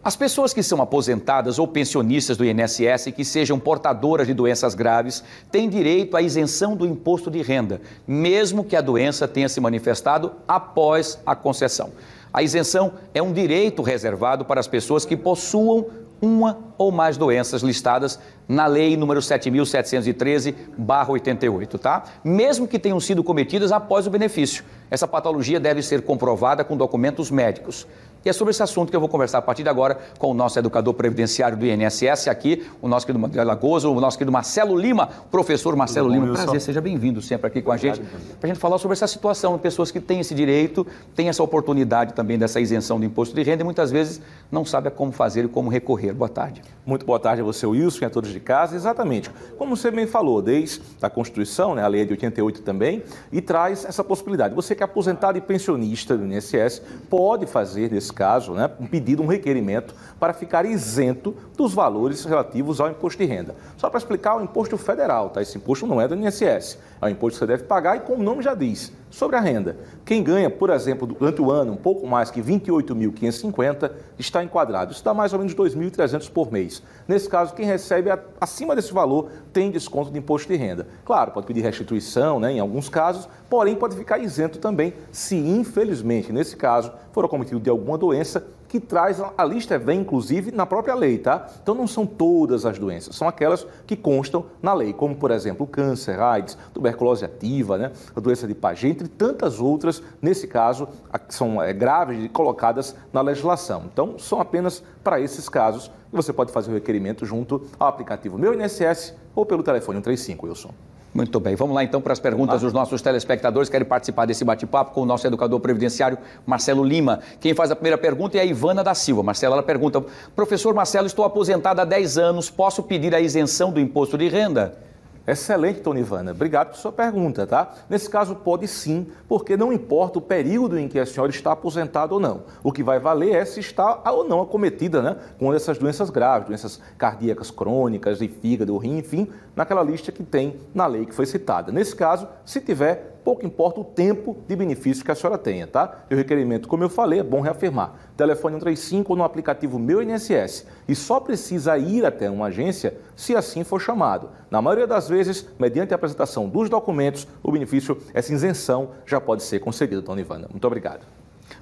As pessoas que são aposentadas ou pensionistas do INSS e que sejam portadoras de doenças graves têm direito à isenção do imposto de renda, mesmo que a doença tenha se manifestado após a concessão. A isenção é um direito reservado para as pessoas que possuam uma ou mais doenças listadas na Lei número 7.713/88, tá? Mesmo que tenham sido cometidas após o benefício. Essa patologia deve ser comprovada com documentos médicos. E é sobre esse assunto que eu vou conversar a partir de agora com o nosso educador previdenciário do INSS aqui, o nosso querido André Lagoso, o nosso querido Marcelo Lima, professor Marcelo Lima. Prazer, seja bem-vindo sempre aqui com a gente, para a gente falar sobre essa situação de pessoas que têm esse direito, têm essa oportunidade também dessa isenção do imposto de renda e muitas vezes não sabem como fazer e como recorrer. Boa tarde. Muito boa tarde a você, Wilson, e a todos de casa. Exatamente. Como você bem falou, desde a Constituição, né, a lei é de 88 também, e traz essa possibilidade. Você que é aposentado e pensionista do INSS pode fazer, nesse caso, né, um pedido, um requerimento para ficar isento dos valores relativos ao imposto de renda. Só para explicar, o imposto federal, tá? Esse imposto não é do INSS, é o imposto que você deve pagar e, como o nome já diz, sobre a renda. Quem ganha, por exemplo, durante o ano, um pouco mais que 28.550, está enquadrado. Isso dá mais ou menos 2.300 por mês. Nesse caso, quem recebe acima desse valor tem desconto de imposto de renda. Claro, pode pedir restituição, né, em alguns casos, porém pode ficar isento também se, infelizmente, nesse caso, for acometido de alguma doença que traz, a lista vem inclusive na própria lei, tá? Então não são todas as doenças, são aquelas que constam na lei, como por exemplo o câncer, AIDS, tuberculose ativa, né? A doença de Paget, entre tantas outras, nesse caso, são graves e colocadas na legislação. Então são apenas para esses casos que você pode fazer o requerimento junto ao aplicativo Meu INSS ou pelo telefone 135, Wilson. Muito bem, vamos lá então para as perguntas dos nossos telespectadores que querem participar desse bate-papo com o nosso educador previdenciário Marcelo Lima. Quem faz a primeira pergunta é a Ivana da Silva. Marcelo, ela pergunta: professor Marcelo, estou aposentada há 10 anos, posso pedir a isenção do imposto de renda? Excelente, Dona Ivana. Obrigado por sua pergunta, tá? Nesse caso, pode sim, porque não importa o período em que a senhora está aposentada ou não. O que vai valer é se está ou não acometida, né, com essas doenças graves, doenças cardíacas crônicas, de fígado, rim, enfim, naquela lista que tem na lei que foi citada. Nesse caso, se tiver, pouco importa o tempo de benefício que a senhora tenha, tá? E o requerimento, como eu falei, é bom reafirmar. Telefone 135 ou no aplicativo Meu INSS. E só precisa ir até uma agência se assim for chamado. Na maioria das vezes, mediante a apresentação dos documentos, o benefício, essa isenção, já pode ser concedida, Dona Ivana. Muito obrigado.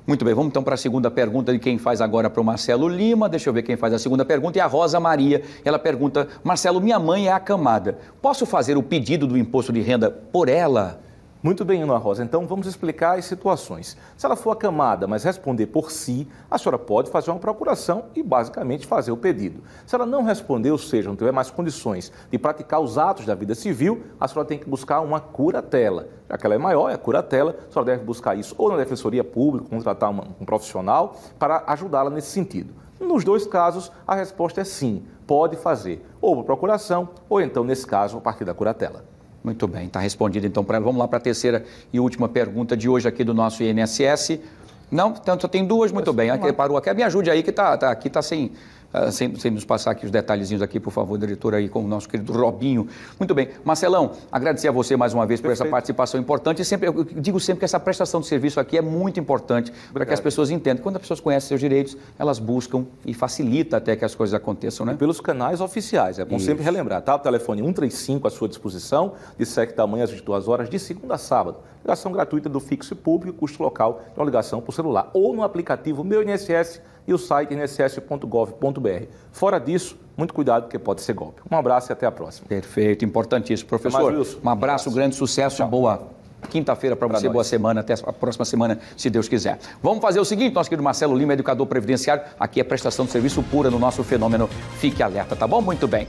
Muito bem, vamos então para a segunda pergunta de quem faz agora para o Marcelo Lima. Deixa eu ver quem faz a segunda pergunta. É a Rosa Maria. Ela pergunta: Marcelo, minha mãe é acamada. Posso fazer o pedido do imposto de renda por ela? Muito bem, Ana Rosa. Então, vamos explicar as situações. Se ela for acamada, mas responder por si, a senhora pode fazer uma procuração e, basicamente, fazer o pedido. Se ela não responder, ou seja, não tiver mais condições de praticar os atos da vida civil, a senhora tem que buscar uma curatela. Já que ela é maior, é a curatela, a senhora deve buscar isso ou na Defensoria Pública, contratar um profissional para ajudá-la nesse sentido. Nos dois casos, a resposta é sim, pode fazer, ou por procuração, ou então, nesse caso, a partir da curatela. Muito bem, está respondido então para ela. Vamos lá para a terceira e última pergunta de hoje aqui do nosso INSS. Não, tanto só tem duas, muito bem. Aqui parou aqui. Me ajude aí que aqui está sem nos passar aqui os detalhezinhos aqui, por favor, diretor, aí com o nosso querido Robinho. Muito bem. Marcelão, agradecer a você mais uma vez por essa participação importante. E sempre, eu digo sempre que essa prestação de serviço aqui é muito importante para que as pessoas entendam. Quando as pessoas conhecem seus direitos, elas buscam e facilita até que as coisas aconteçam, né? E pelos canais oficiais, é bom sempre relembrar, tá? O telefone 135 à sua disposição, de 7 da manhã às 22 horas, de segunda a sábado. Ligação gratuita do fixo e público, custo local de uma ligação por celular. Ou no aplicativo Meu INSS e o site inss.gov.br. Fora disso, muito cuidado, porque pode ser golpe. Um abraço e até a próxima. Perfeito, importantíssimo. Professor, um abraço, grande sucesso, uma boa quinta-feira para você, boa semana, até a próxima semana, se Deus quiser. Vamos fazer o seguinte, nosso querido Marcelo Lima, educador previdenciário, aqui é prestação de serviço pura no nosso fenômeno Fique Alerta, tá bom? Muito bem.